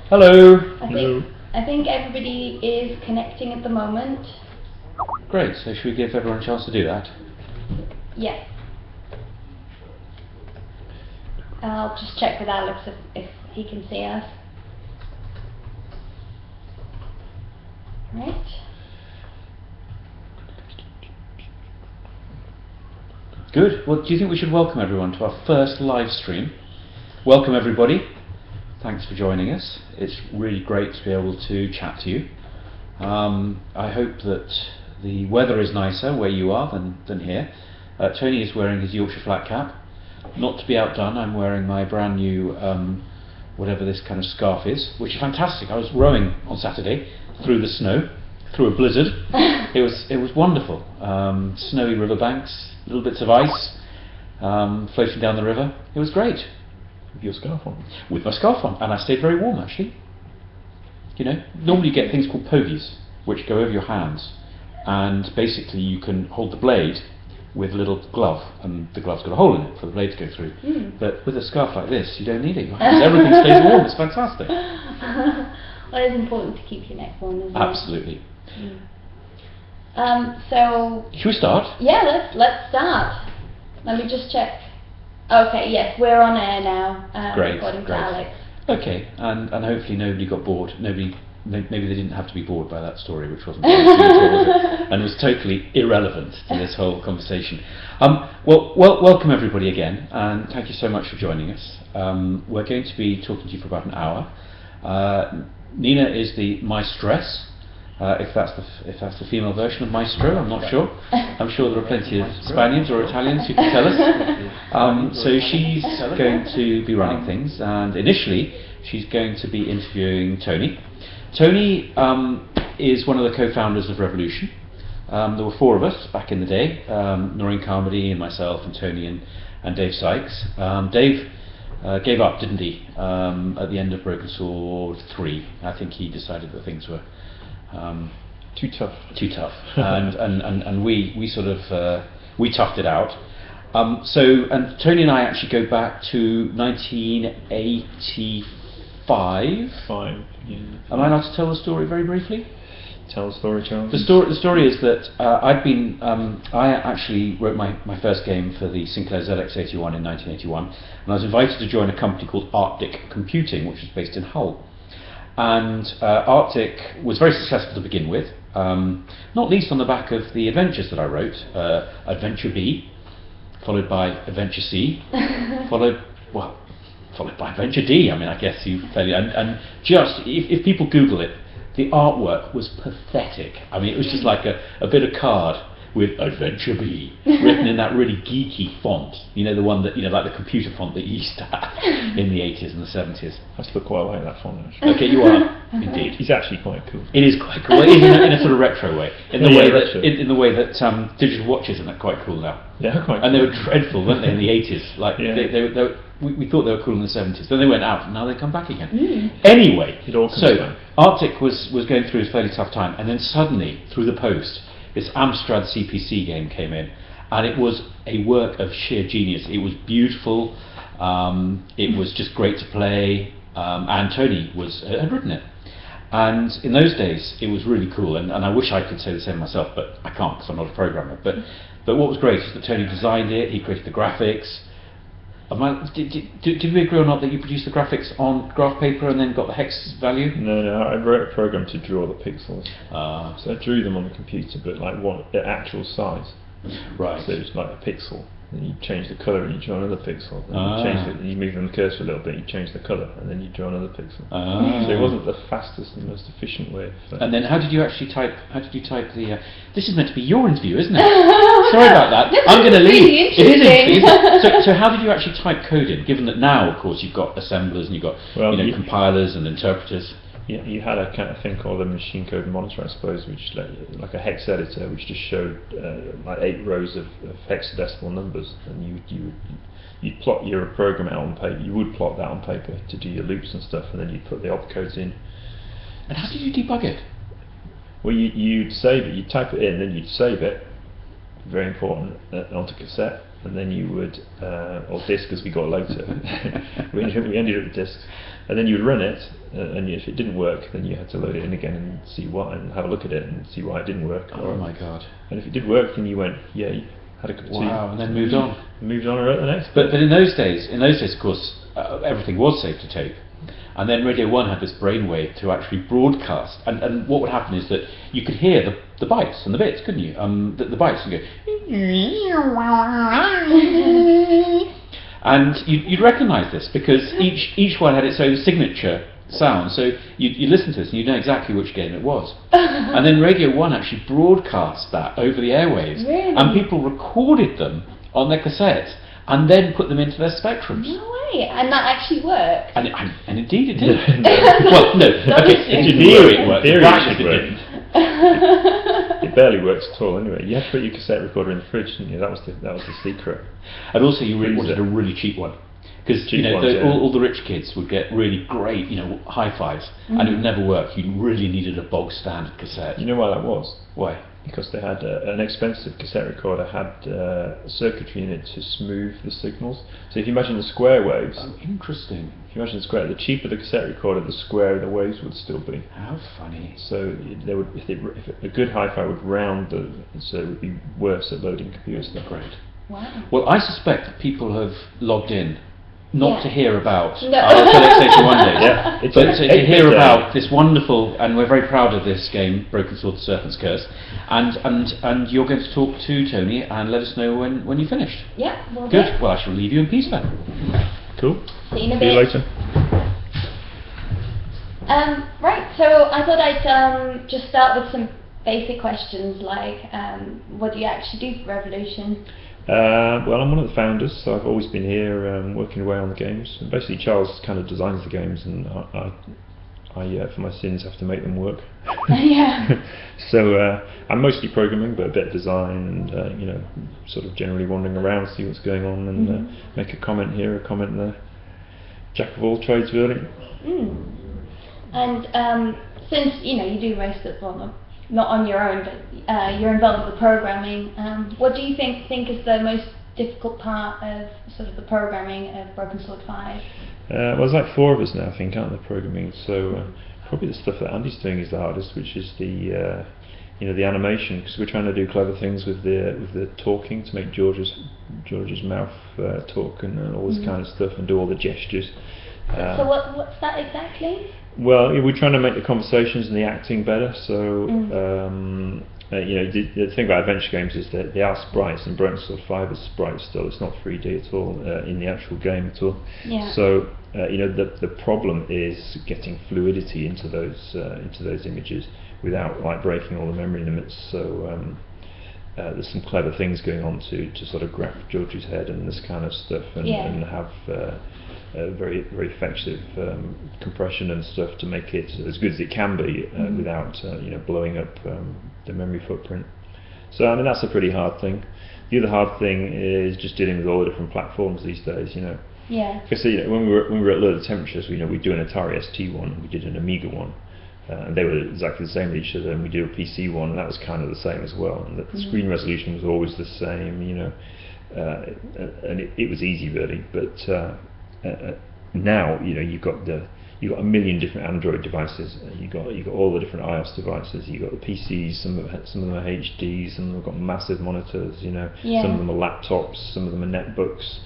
Hello. I think everybody is connecting at the moment. Great. So should we give everyone a chance to do that? Yes. I'll just check with Alex if he can see us. Right. Good. Well, do you think we should welcome everyone to our first live stream? Welcome everybody. Thanks for joining us. It's really great to be able to chat to you. I hope that the weather is nicer where you are than here. Tony is wearing his Yorkshire flat cap. Not to be outdone, I'm wearing my brand new whatever this kind of scarf is, which is fantastic. I was rowing on Saturday through the snow, through a blizzard. It was wonderful. Snowy riverbanks, little bits of ice floating down the river. It was great. With your scarf on? With my scarf on, and I stayed very warm actually. You know, normally you get things called pogies, which go over your hands, and basically you can hold the blade with a little glove, and the glove's got a hole in it for the blade to go through. But with a scarf like this, you don't need it. Your hands, everything stays warm. It's fantastic. Well, it's important to keep your neck warm, isn't it? Absolutely. So. Should we start? Yeah, let's start. Let me just check. Okay, yes, we're on air now. Great. According to Alex. Okay, and hopefully nobody got bored. Maybe they didn't have to be bored by that story, which wasn't very at all, was it? And was totally irrelevant to this whole conversation. Well, welcome everybody again, and thank you so much for joining us. We're going to be talking to you for about an hour. Nina is the maestress. If that's the female version of maestro, I'm not sure. I'm sure there are plenty of Spaniards or Italians who can tell us. So she's going to be running things, and initially she's going to be interviewing Tony. Tony is one of the co-founders of Revolution. There were four of us back in the day: Noreen Carmody and myself and Tony and Dave Sykes. Dave gave up, didn't he? At the end of Broken Sword 3, I think he decided that things were too tough, and we sort of we toughed it out. And Tony and I actually go back to 1985. 5 years. Am I allowed to tell the story very briefly? Tell the story, Charles. The story is that I actually wrote my first game for the Sinclair ZX81 in 1981, and I was invited to join a company called Arctic Computing, which was based in Hull. And Arctic was very successful to begin with, not least on the back of the adventures that I wrote. Adventure B, followed by Adventure C, followed by Adventure D. I mean, I guess you fairly and just if people Google it, the artwork was pathetic. I mean, it was just like a bit of card with Adventure B written in that really geeky font. You know, the one that, you know, like the computer font that you used to have in the 80s and the 70s. I still quite like that font, actually. Okay, you are indeed. He's actually quite cool. It is quite cool. It is in a sort of retro way. In the way that digital watches are quite cool now. Yeah, quite. And they were dreadful, weren't they, in the 80s? Like yeah. we thought they were cool in the 70s. Then they went out, and now they come back again. Anyway, it all comes back. Arctic was going through a fairly tough time, and then suddenly, through the post, this Amstrad CPC game came in, and it was a work of sheer genius. It was beautiful. It was just great to play, and Tony had written it. And in those days, it was really cool, and I wish I could say the same myself, but I can't because I'm not a programmer. But what was great is that Tony designed it. He created the graphics. Did we agree or not that you produced the graphics on graph paper and then got the hex value? No, I wrote a program to draw the pixels. So I drew them on the computer, but like the actual size. Right. So it was like a pixel. Then you change the colour and you draw another pixel. Then you change it, and you move the cursor a little bit, you change the colour, and then you draw another pixel. So it wasn't the fastest and most efficient way of... And then how did you type the... This is meant to be your interview, isn't it? Sorry about that. I'm going to leave. Really it is interesting. So how did you actually type code in, given that now, of course, you've got assemblers and you've got compilers and interpreters? Yeah, you had a kind of thing called a machine code monitor, I suppose, which like a hex editor, which just showed like 8 rows of hexadecimal numbers, and you'd plot your program out on paper. You would plot that on paper to do your loops and stuff, and then you'd put the opcodes in. And how did you debug it? Well, you'd save it. You'd type it in, then you'd save it. Very important, onto cassette. and then you would, or disc as we got later. we ended up with discs, and then you would run it, and if it didn't work, then you had to load it in again and see why, and have a look at it and see why it didn't work. Oh my god! And if it did work, then you went, yay, had a cup of tea. Wow, and then moved on. Moved on and wrote the next. But in those days, of course, everything was saved to tape. And then Radio 1 had this brainwave to actually broadcast. And what would happen is that you could hear the bytes and the bits, couldn't you? The bytes would go. And you'd recognise this because each one had its own signature sound. So you listen to this and you know exactly which game it was. And then Radio 1 actually broadcast that over the airwaves. Really? And people recorded them on their cassettes and then put them into their spectrums. No way, and that actually worked. And indeed it did. Well, no, okay, in theory it worked. Theory Practice it it worked. didn't. It barely works at all anyway. You had to put your cassette recorder in the fridge, didn't you? That was the secret. And also you really wanted a really cheap one. Because all the rich kids would get really great, hi-fis, and it would never work. You really needed a bog standard cassette. You know why that was? Why? Because they had an expensive cassette recorder had circuitry in it to smooth the signals. So if you imagine the square waves, Oh, interesting. if you imagine the square, the cheaper the cassette recorder, the squarer the waves would still be. How funny. So if a good hi-fi would round so it would be worse at loading computers. Great. Wow. Well, I suspect that people have logged in not to hear about No. our PlayStation 1 days, Yeah, it's but a to big hear day. about this wonderful, and we're very proud of this game, Broken Sword: The Serpent's Curse, and you're going to talk to Tony and let us know when you're finished. Yeah, well Good. done. Well, I shall leave you in peace then. Cool. See you in a See you bit. later. Right, so I thought I'd just start with some basic questions like, what do you actually do for Revolution? Well, I'm one of the founders, so I've always been here working away on the games. And basically, Charles kind of designs the games, and I for my sins, have to make them work. Yeah. So I'm mostly programming, but a bit of design, and sort of generally wandering around, see what's going on, and make a comment here, a comment there. Jack of all trades, really. And since you do most of them, not on your own, but you're involved with programming, what do you think is the most difficult part of sort of the programming of Broken Sword 5? Well, there's like 4 of us now, I think, aren't there, programming? So probably the stuff that Andy's doing is the hardest, which is the the animation, because we're trying to do clever things with the talking to make George's mouth talk and all this kind of stuff, and do all the gestures. So what's that exactly? Well, we're trying to make the conversations and the acting better. So the thing about adventure games is that they are sprites, and Broken Sword 5 is sprites still. It's not 3D at all in the actual game at all. Yeah. So the problem is getting fluidity into those images without breaking all the memory limits. So there's some clever things going on to sort of graph George's head and this kind of stuff, and have very very effective compression and stuff to make it as good as it can be without blowing up the memory footprint. So I mean that's a pretty hard thing. The other hard thing is just dealing with all the different platforms these days. Yeah. Because when we were at Low Temperatures, we do an Atari ST one, we did an Amiga one, and they were exactly the same with each other, and we do a PC one, and that was kind of the same as well. And the screen resolution was always the same, and it was easy really. But now you've got a million different Android devices. You've got all the different iOS devices. You've got the PCs. Some of them are HD. Some of them have got massive monitors. Some of them are laptops. Some of them are netbooks.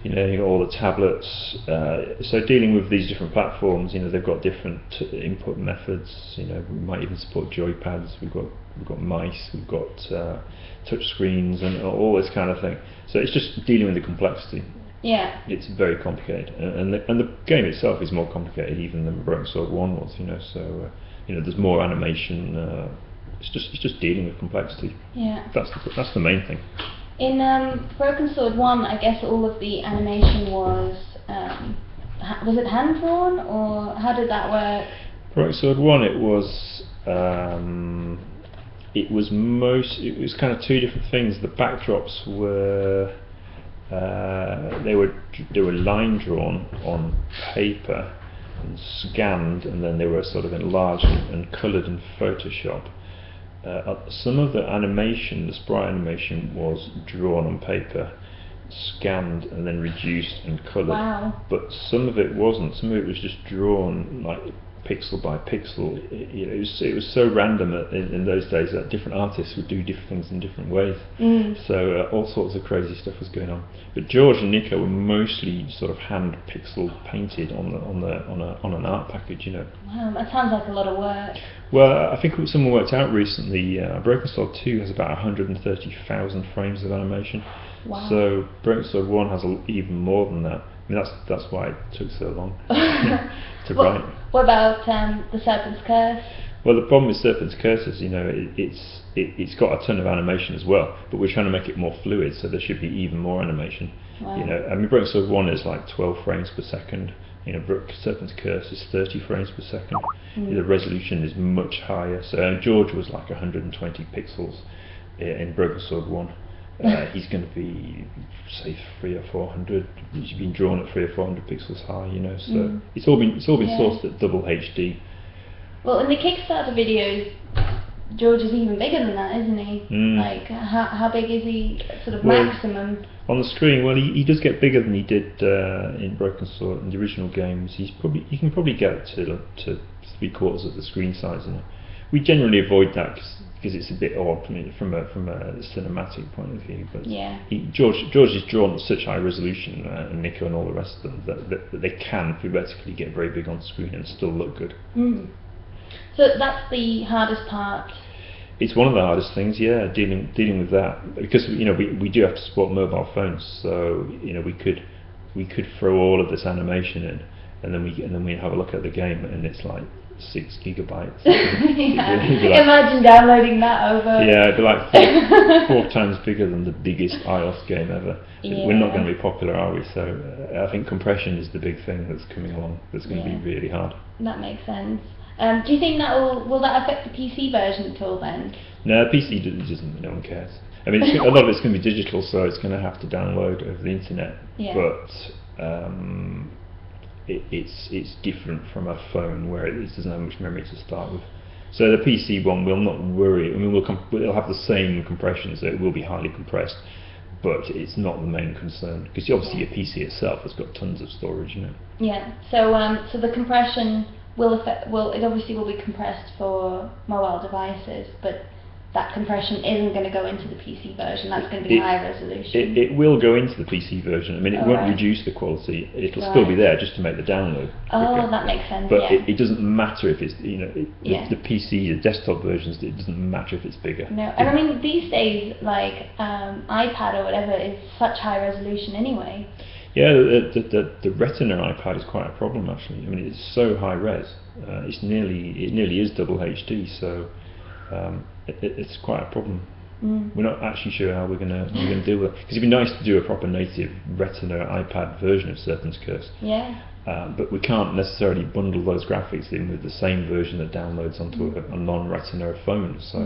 You've got all the tablets. So dealing with these different platforms, they've got different input methods. We might even support joypads. We've got mice. We've got touch screens and all this kind of thing. So it's just dealing with the complexity. Yeah. It's very complicated, and the game itself is more complicated even than Broken Sword 1 was. So there's more animation. It's just dealing with complexity. Yeah. That's the main thing. In Broken Sword 1, I guess all of the animation was it hand drawn, or how did that work? Broken Sword 1, it was kind of 2 different things. The backdrops were they were line drawn on paper and scanned, and then they were sort of enlarged and coloured in Photoshop. some of the animation, the sprite animation, was drawn on paper, scanned and then reduced and coloured. Wow. But some of it wasn't. Some of it was just drawn like pixel by pixel. It was so random in those days that different artists would do different things in different ways. So all sorts of crazy stuff was going on. But George and Nico were mostly sort of hand pixel painted on an art package. Wow, that sounds like a lot of work. Well, I think someone worked out recently. Broken Sword 2 has about 130,000 frames of animation. Wow. So Broken Sword 1 has even more than that. I mean, that's why it took so long to write. What about The Serpent's Curse? Well, the problem with Serpent's Curse is, it's got a ton of animation as well, but we're trying to make it more fluid, so there should be even more animation. Wow. I mean, Broken Sword 1 is like 12 frames per second. Serpent's Curse is 30 frames per second. The resolution is much higher. So George was like 120 pixels in Broken Sword 1. He's going to be, say, 300 or 400. He's been drawn at 300 or 400 pixels high, So it's all been sourced at double HD. Well, in the Kickstarter videos, George is even bigger than that, isn't he? Like, how big is he? Sort of maximum. On the screen, well, he does get bigger than he did in Broken Sword in the original games. You can probably get to 3/4 of the screen size. We generally avoid that because it's a bit odd from a cinematic point of view. But George is drawn at such high resolution, and Nico and all the rest of them, that they can theoretically get very big on screen and still look good. So that's the hardest part. It's one of the hardest things, dealing with that, because we do have to support mobile phones, so we could throw all of this animation in, and then we have a look at the game, and it's like 6 gigabytes. Imagine downloading that over. Yeah, it'd be like 4 times bigger than the biggest iOS game ever. We're not going to be popular, are we? So I think compression is the big thing that's coming along. That's going to be really hard. That makes sense. Do you think will that affect the PC version at all then? No, PC doesn't. No one cares. I mean, a lot of it's going to be digital, so it's going to have to download over the internet. But it's different from a phone where it doesn't have much memory to start with. So the PC one will not worry. I mean, it'll have the same compression, so it will be highly compressed, but it's not the main concern, because obviously your PC itself has got tons of storage. Yeah. So the compression it obviously will be compressed for mobile devices, but that compression isn't going to go into the PC version. That's going to be high resolution. It will go into the PC version. I mean, it won't reduce the quality. It'll still be there just to make the download quicker. That makes sense. But it doesn't matter if it's the PC, the desktop versions. It doesn't matter if it's bigger. No, and I mean these days, like iPad or whatever is such high resolution anyway. Yeah, the Retina iPad is quite a problem actually. I mean, it's so high res. It nearly is double HD. So. It's quite a problem. We're not actually sure how we're going to deal with it, because it'd be nice to do a proper native Retina iPad version of Serpent's Curse. But we can't necessarily bundle those graphics in with the same version that downloads onto a non-Retina phone. So,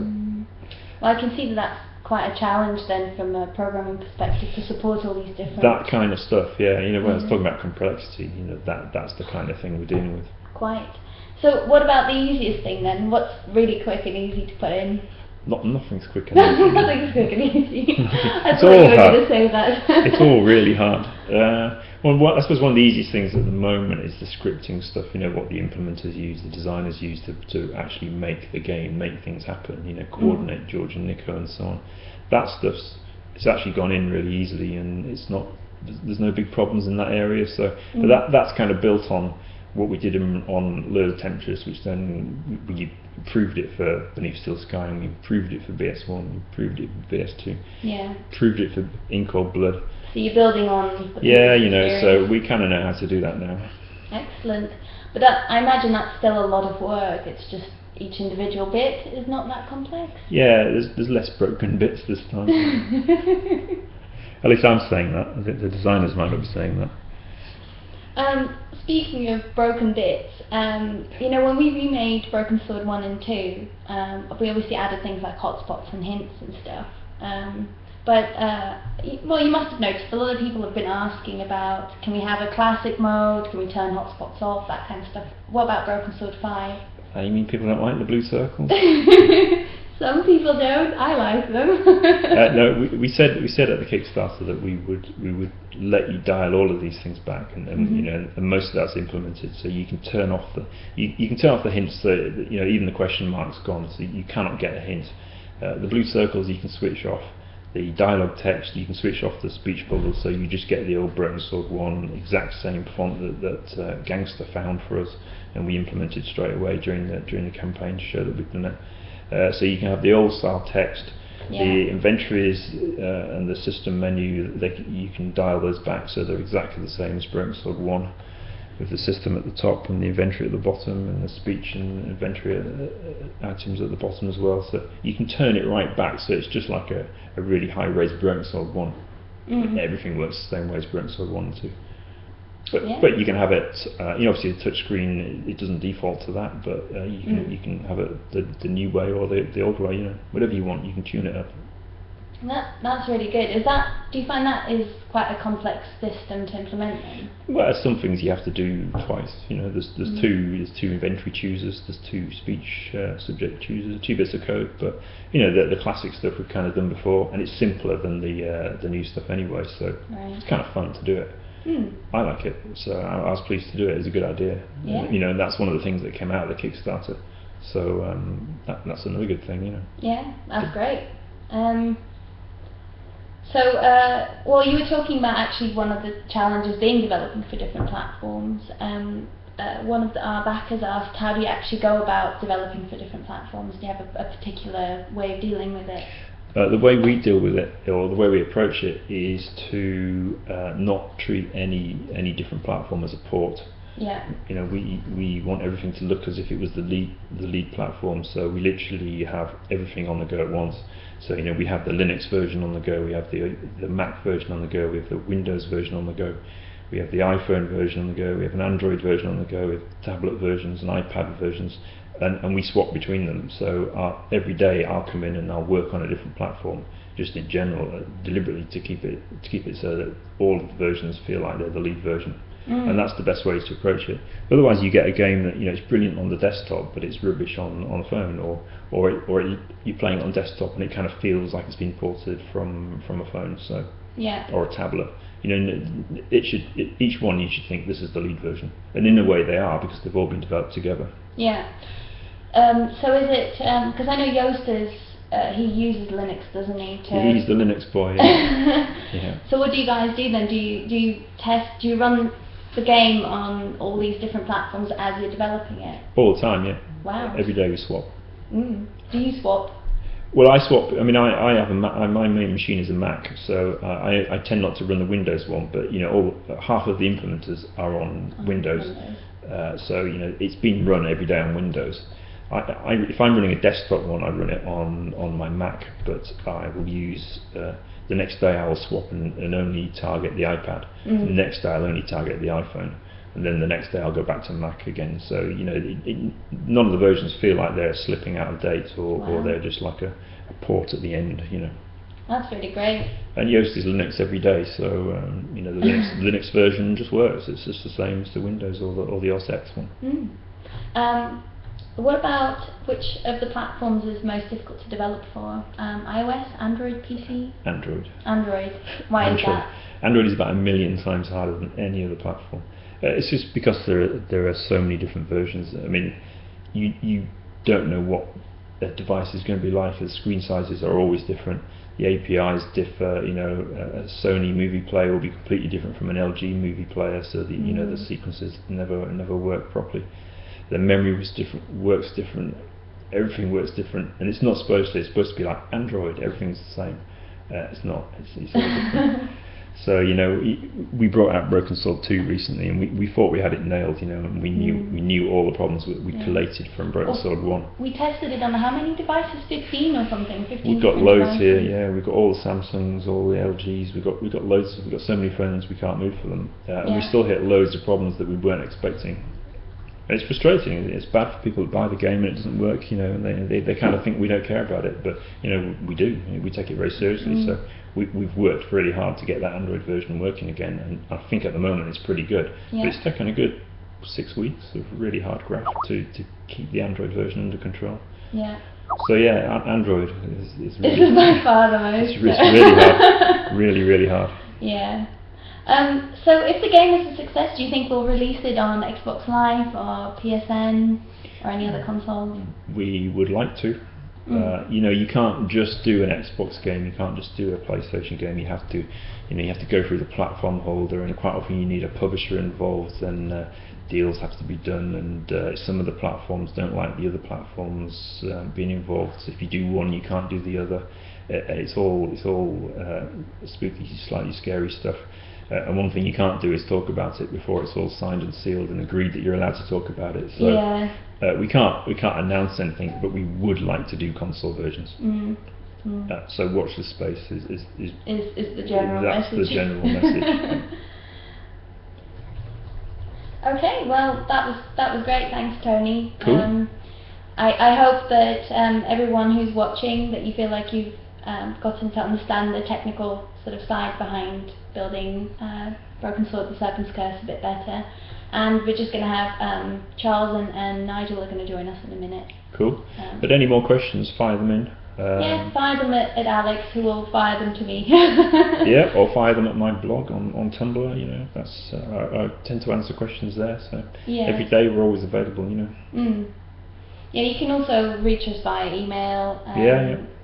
well, I can see that's quite a challenge then from a programming perspective to support all these different. That kind of stuff, yeah. When I was talking about complexity, that's the kind of thing we're dealing with. Quite. So what about the easiest thing then? What's really quick and easy to put in? Nothing's quick and easy. Nothing's quick and easy. I It's thought all you were hard. going to say that. It's all really hard. I suppose one of the easiest things at the moment is the scripting stuff. What the implementers use, the designers use to actually make the game, make things happen. Coordinate George and Nico and so on. That it's actually gone in really easily, and there's no big problems in that area. So, but that's kind of built on what we did on Lure of the Temptress, which then we improved it for Beneath Steel Sky, and we improved it for BS1, we improved it for BS2, improved it for In Cold Blood. So you're building on the so we kind of know how to do that now. Excellent. But I imagine that's still a lot of work. It's just each individual bit is not that complex. Yeah, there's less broken bits this time. At least I'm saying that. I think the designers might not be saying that. Speaking of broken bits, when we remade Broken Sword 1 and 2, we obviously added things like hotspots and hints and stuff. You must have noticed a lot of people have been asking about, can we have a classic mode, can we turn hotspots off, that kind of stuff. What about Broken Sword 5? You mean people don't like the blue circles? Some people don't. I like them. No, we said at the Kickstarter that we would let you dial all of these things back, and you know, and most of that's implemented. So you can turn off the hints. So that, you know, even the question mark's gone, so you cannot get a hint. The blue circles you can switch off. The dialogue text you can switch off the speech bubbles, so you just get the old Broken Sword 1 exact same font that Gangster found for us, and we implemented straight away during the campaign to show that we've done it. So you can have the old style text, the inventories and the system menu. You can dial those back so they're exactly the same as Broken Sword 1, with the system at the top and the inventory at the bottom, and the speech and inventory items at the bottom as well. So you can turn it right back, so it's just like a really high res Broken Sword 1. Everything works the same way as Broken Sword 1 and 2. But you can have it, you know, obviously the touch screen, it doesn't default to that, but you can have it the new way or the old way, you know, whatever you want, you can tune it up. That's really good. Do you find that is quite a complex system to implement then? Well, some things you have to do twice. You know, there's two inventory choosers, there's two speech subject choosers, 2 bits of code. But you know, the classic stuff we've kind of done before, and it's simpler than the new stuff anyway. So it's kind of fun to do it. I like it, so I was pleased to do it. It's a good idea. You know, and that's one of the things that came out of the Kickstarter. So that's another good thing. You know. Yeah, that's great. Well, you were talking about actually one of the challenges being developing for different platforms. One of our backers asked, how do you actually go about developing for different platforms? Do you have a particular way of dealing with it? The way we deal with it, or the way we approach it, is to not treat any different platform as a port. You know, we want everything to look as if it was the lead platform. So we literally have everything on the go at once. So you know, we have the Linux version on the go, we have the Mac version on the go, we have the Windows version on the go, we have the iPhone version on the go, we have an Android version on the go, we have tablet versions and iPad versions, and we swap between them. So every day I'll come in and I'll work on a different platform, just in general, deliberately to keep it so that all of the versions feel like they're the lead version. And that's the best way to approach it. Otherwise, you get a game that, you know, it's brilliant on the desktop, but it's rubbish on a phone, or you're playing it on desktop and it kind of feels like it's been ported from a phone, so or a tablet. You know, each one you should think this is the lead version, and in a way they are, because they've all been developed together. So is it because I know Joost is. He uses Linux, doesn't he? He's the Linux boy. Yeah. So what do you guys do then? Do you test? Do you run the game on all these different platforms as you're developing it? All the time, yeah. Wow. Every day we swap. Do you swap? Well, I swap. I mean, I have my main machine is a Mac, so I tend not to run the Windows one. But you know, half of the implementers are on Windows. So you know, it's being run every day on Windows. If I'm running a desktop one, I run it on my Mac, but I will use the next day I will swap and only target the iPad. The next day I'll only target the iPhone, and then the next day I'll go back to Mac again. So you know, none of the versions feel like they're slipping out of date or they're just like a port at the end. You know. That's really great. And Yoast is Linux every day, so you know, the Linux version just works. It's just the same as the Windows or the OS X one. What about which of the platforms is most difficult to develop for? iOS, Android, PC? Android. Why is that? Android is about 1 million times harder than any other platform. It's just because there are so many different versions. I mean, you don't know what a device is going to be like. The screen sizes are always different. The APIs differ. You know, a Sony movie player will be completely different from an LG movie player. So you know, the sequences never work properly. The memory works different, everything works different, and it's not supposed to. It's supposed to be like Android. Everything's the same. It's not. It's all different. So you know, we brought out Broken Sword 2 recently, and we thought we had it nailed. You know, and we knew all the problems we collated from Broken Sword 1. We tested it on how many devices? 15 or something. 15. We've got loads here. Yeah, we've got all the Samsungs, all the LGs. We've got loads. We've got so many phones we can't move for them, and we still hit loads of problems that we weren't expecting. It's frustrating. It's bad for people that buy the game and it doesn't work, you know, and they kind of think we don't care about it, but you know, we do. We take it very seriously. So we've worked really hard to get that Android version working again, and I think at the moment it's pretty good. But it's taken a good 6 weeks of really hard graft to keep the Android version under control. So yeah, Android is This really, is by far the most. it's really hard, really hard. Yeah. So if the game is a success, do you think we'll release it on Xbox Live or PSN or any other console? We would like to. You know, you can't just do an Xbox game. You can't just do a PlayStation game. You have to, you have to go through the platform holder, and quite often you need a publisher involved, and deals have to be done. And some of the platforms don't like the other platforms being involved. So if you do one, you can't do the other. It's all spooky, slightly scary stuff. And one thing you can't do is talk about it before it's all signed and sealed and agreed that you're allowed to talk about it. So we can't announce anything, but we would like to do console versions. So watch this space is the general that's message. the general message. Okay, well that was great. Thanks, Tony. Cool. I hope that everyone who's watching, that you feel like you've gotten to understand the technical sort of side behind building Broken Sword: The Serpent's Curse a bit better. And we're just going to have Charles and Nigel are going to join us in a minute. Cool. But any more questions, fire them in. Yeah, fire them at Alex, who will fire them to me. Yeah, or fire them at my blog on Tumblr. You know, that's I tend to answer questions there. So every day we're always available. You know. Yeah, you can also reach us via email.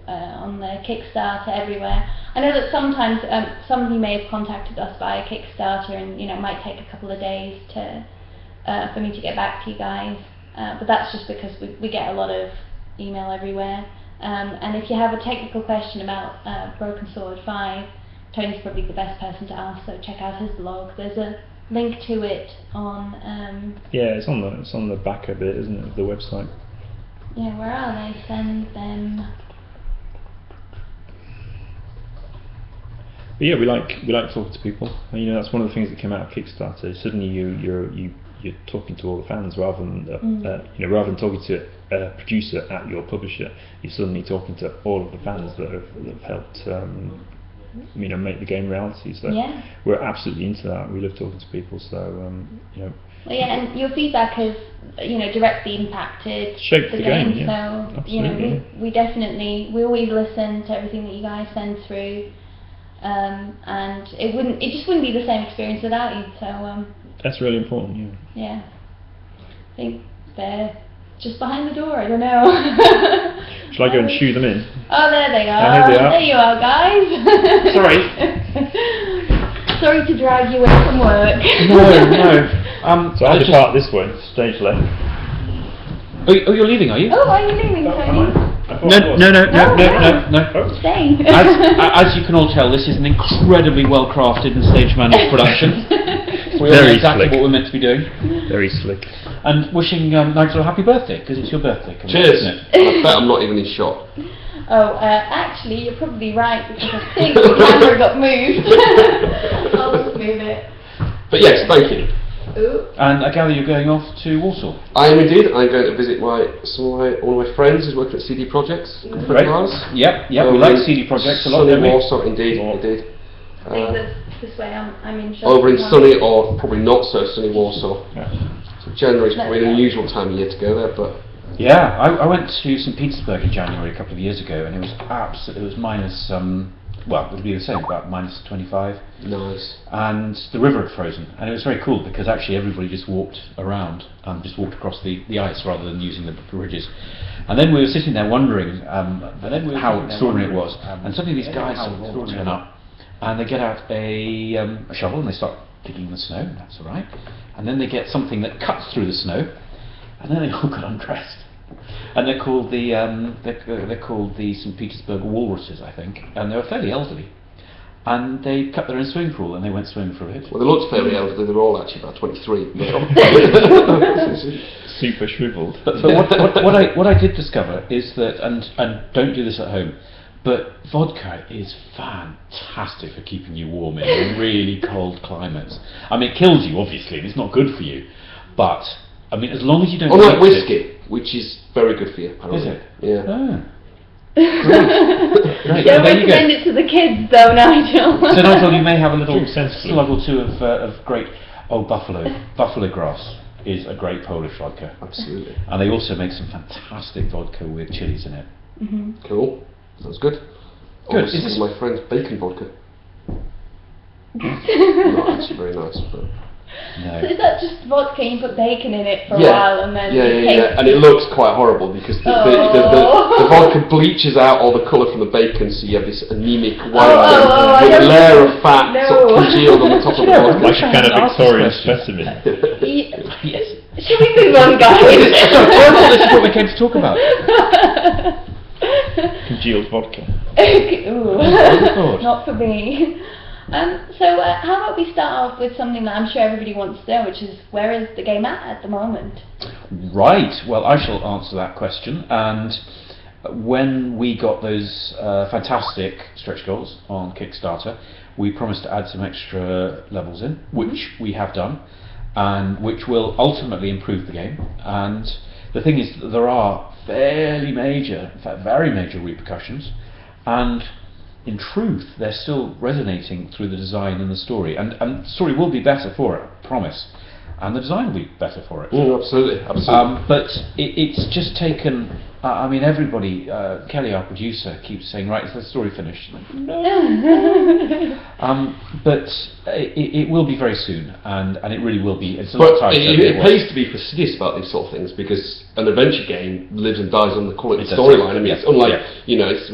On the Kickstarter, everywhere. I know that sometimes somebody may have contacted us via Kickstarter, and it might take a couple of days for me to get back to you guys. But that's just because we get a lot of email everywhere. And if you have a technical question about Broken Sword 5, Tony's probably the best person to ask. So check out his blog. There's a link to it on. Yeah, it's on the back of it, isn't it, of the website? Yeah, where are they? Send them. But yeah, we like talking to people. And, that's one of the things that came out of Kickstarter. Suddenly you're talking to all the fans rather than rather than talking to a producer at your publisher. You're suddenly talking to all of the fans that have helped make the game reality. So we're absolutely into that. We love talking to people. So Well, yeah, and your feedback has directly impacted shaped the game. So absolutely. we always listen to everything that you guys send through. And it just wouldn't be the same experience without you. So that's really important. Yeah. I think they're just behind the door. I don't know. Shall I go and shoo them in? Oh, there they are. Here they are. There you are, guys. Sorry. Sorry to drag you away from work. No. So I'll depart this way, stage left. Oh, you're leaving, are you? Oh, are you leaving, Tony? No. Staying. As you can all tell, this is an incredibly well-crafted and stage-managed production. We all know exactly what we're meant to be doing. Very slick. And wishing Nigel a happy birthday, because it's your birthday. Cheers. I bet I'm not even in shot. Oh, actually, you're probably right, because I think the camera got moved. I'll just move it. But yes, thank you. Ooh. And I gather you're going off to Warsaw. I am indeed. I'm going to visit one of my friends who's working at CD Projects. Great. Yep. We like CD Projects a lot, don't we? Warsaw, indeed. I think that's this way. I'm in shot. Over in sunny, or probably not so sunny Warsaw. Yeah. So January's probably an unusual time of year to go there, but. Yeah, I went to St. Petersburg in January a couple of years ago, and it was minus. Well, it would be the same, about minus 25. Nice. And the river had frozen, and it was very cool because actually everybody just walked around, just walked across the ice rather than using the bridges. And then we were sitting there wondering how extraordinary it was. And suddenly these guys turn up, and they get out a shovel and they start digging the snow. That's all right. And then they get something that cuts through the snow, and then they all got undressed. And they're called the St. Petersburg Walruses, I think, and they were fairly elderly. And they cut their own swimming pool and they went swimming for a bit. Well, they looked fairly elderly. They were all actually about 23. Super shriveled. But what I did discover is that, and don't do this at home, but vodka is fantastic for keeping you warm in really cold climates. I mean, it kills you obviously, and it's not good for you, but I mean, as long as you don't. Unlike whiskey, which is very good for you. Apparently. Is it? Yeah. Oh. Great. Don't recommend it to the kids, though, Nigel. So Nigel, you may have a little Drink sensibly. slug or two of great buffalo grass is a great Polish vodka. Absolutely. And they also make some fantastic vodka with chilies in it. Cool. Sounds good. Good. This is my friend's bacon vodka. Not actually very nice, but. No. So is that just vodka and you put bacon in it for a Yeah. while and then Yeah, it yeah, tastes... yeah. And it looks quite horrible because the vodka bleaches out all the colour from the bacon, so you have this anemic white thing with a layer of fat sort of congealed on the top of the vodka. Like a kind of Ask this Victorian question. specimen. Yes. Should we move on, guys? Sorry, I thought this is what we came to talk about. Congealed vodka. Ooh. God. Not for me. So how about we start off with something that I'm sure everybody wants to know, which is where is the game at the moment? Right, well I shall answer that question, and when we got those fantastic stretch goals on Kickstarter, we promised to add some extra levels in, which we have done, and which will ultimately improve the game. And the thing is that there are fairly major, in fact very major repercussions, and in truth they're still resonating through the design and the story, and the story will be better for it, I promise, and the design will be better for it. Absolutely. But it's just taken, I mean everybody, Kelly our producer keeps saying, right, is the story finished? No. But it will be very soon, and it really will be. It's a lot But tighter than it was. pays to be fastidious about these sort of things, because an adventure game lives and dies on the quality It of does. storyline. I mean, Yeah. it's unlike, Yeah. you know, it's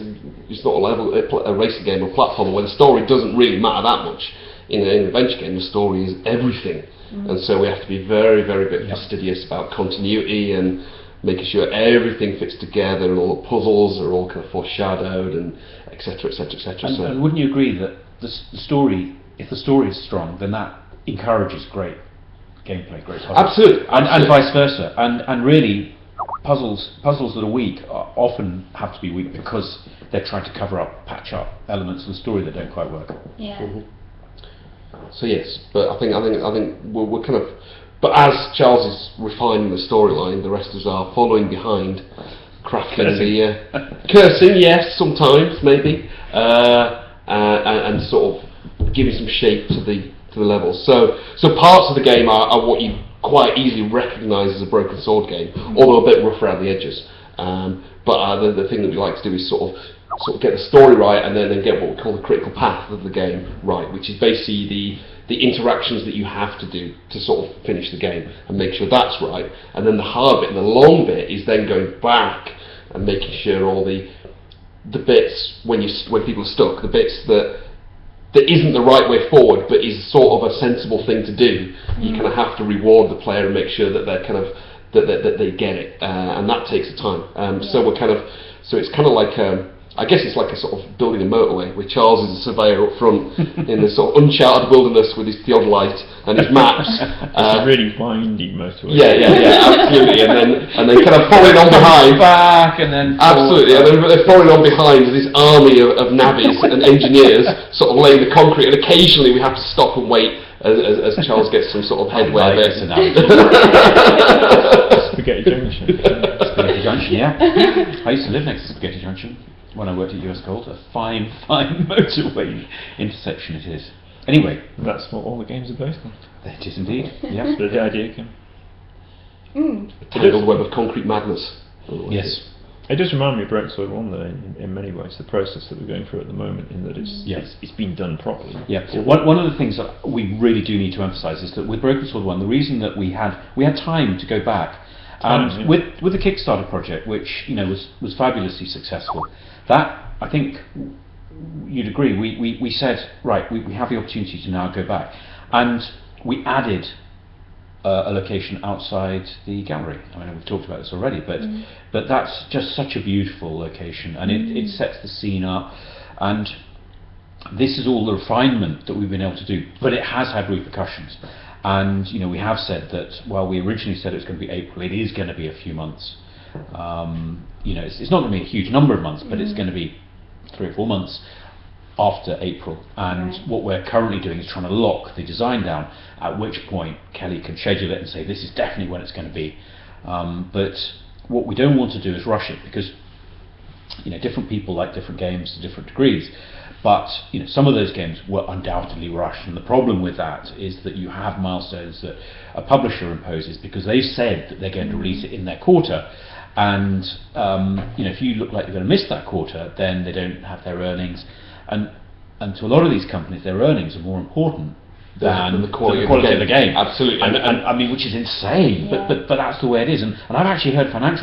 not a racing game or platformer where the story doesn't really matter that much. In an adventure game, the story is everything, and so we have to be very, very bit fastidious about continuity and making sure everything fits together and all the puzzles are all kind of foreshadowed and etc. etc. etc. And wouldn't you agree that the story, if the story is strong, then that encourages great gameplay, great puzzles. Absolutely. And vice versa. And really, puzzles that are weak often have to be weak because they're trying to cover up, patch up elements of the story that don't quite work. Yeah. So yes, but I think we're kind of. But as Charles is refining the storyline, the rest of us are following behind, crafting cursing, yes, sometimes maybe, and sort of giving some shape to the levels. So parts of the game are what you quite easily recognise as a broken sword game, although a bit rough around the edges. But the thing that we like to do is sort of get the story right, and then get what we call the critical path of the game right, which is basically the interactions that you have to do to sort of finish the game and make sure that's right. And then the hard bit and the long bit is then going back and making sure all the bits when people are stuck, the bits that isn't the right way forward but is sort of a sensible thing to do, you kind of have to reward the player and make sure that they're kind of that they get it, and that takes time. So it's kind of like I guess it's like a sort of building a motorway with Charles as a surveyor up front in the sort of uncharted wilderness with his theodolite and his maps. It's a really windy motorway. Yeah, absolutely. And then kind of following on behind. Back and then Absolutely, and then they're following on behind this army of navvies and engineers sort of laying the concrete, and occasionally we have to stop and wait as Charles gets some sort of headway a bit. Spaghetti Junction. Spaghetti Junction, yeah. I used to live next to Spaghetti Junction when I worked at US Gold. A fine motorway intersection it is. Anyway. That's what all the games are based on. It is indeed, yeah. That's where the idea came. A tangled web of concrete madness. Yes. It does remind me of Broken Sword 1 though, in many ways, the process that we're going through at the moment, in that it's been done properly. Yeah. One of the things that we really do need to emphasise is that with Broken Sword 1, the reason that we had time to go back, and with the Kickstarter project, which was fabulously successful, that I think you'd agree, we said, right, we have the opportunity to now go back, and we added a location outside the gallery. I mean, we've talked about this already, but that's just such a beautiful location, and it sets the scene up, and this is all the refinement that we've been able to do, but it has had repercussions. And we have said that while we originally said it was going to be April, it is going to be a few months. It's not going to be a huge number of months, but it's going to be 3 or 4 months after April. And what we're currently doing is trying to lock the design down, at which point Kelly can schedule it and say this is definitely when it's going to be. But what we don't want to do is rush it, because different people like different games to different degrees. But some of those games were undoubtedly rushed, and the problem with that is that you have milestones that a publisher imposes because they've said that they're going to release it in their quarter, and if you look like you're going to miss that quarter, then they don't have their earnings, and to a lot of these companies, their earnings are more important than the quality of the game. Absolutely, and I mean, which is insane, Yeah. but that's the way it is, and I've actually heard financial